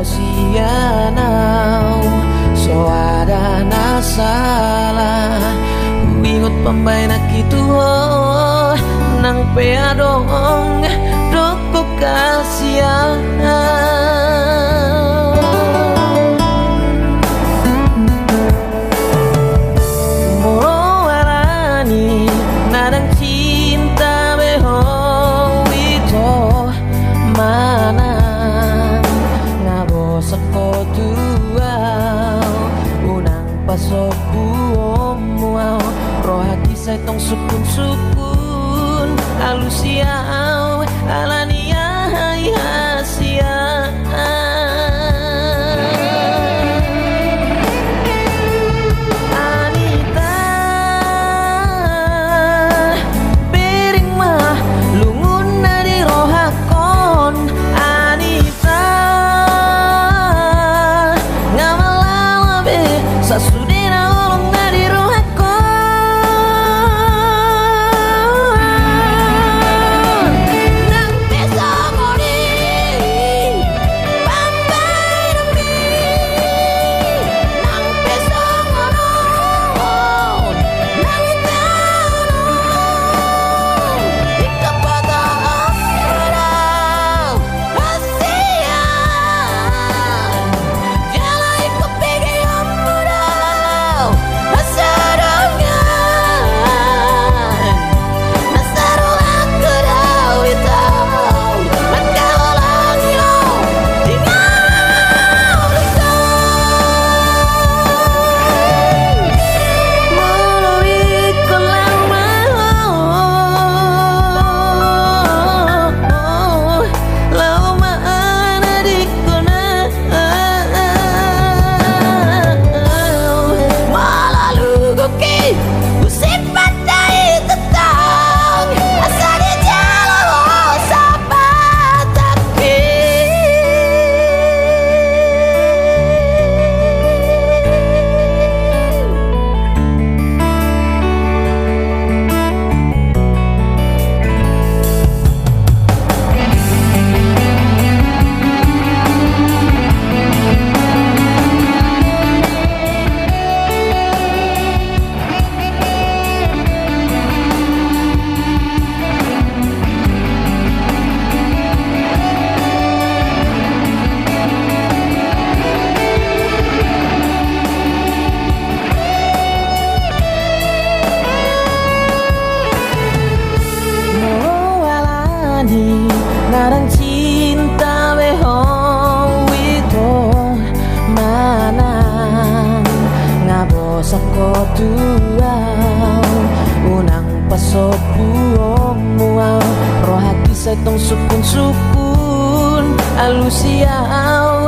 sianau so ada nasalah ingot pambay na kitu nang peadong doko kasihan moro arani nadang cinta beho ito mana ngabo sako tuaw unang pasok buomuaw roh hati saya tong sukun-sukun alusiaw alania hasia Anita piring mah lungun na di rohakon Anita ngamalalabe sasudina ulong na di rohakon nang pesa mori pambay na mi nang pesa moron nang itanong ikapataan daw hasian jala ikapigyan mo daw hasarangan nasaruhan ko daw ito magkawalang iyong tingaw Muluwi ko lang laumaan na di ko na malalugok usip patay tatang asa di jalo sa Mawalani narang cinta beho ito manang ngabo sako tuaw unang pasok buomuaw roh hati saya tong sukun-sukun alusiaw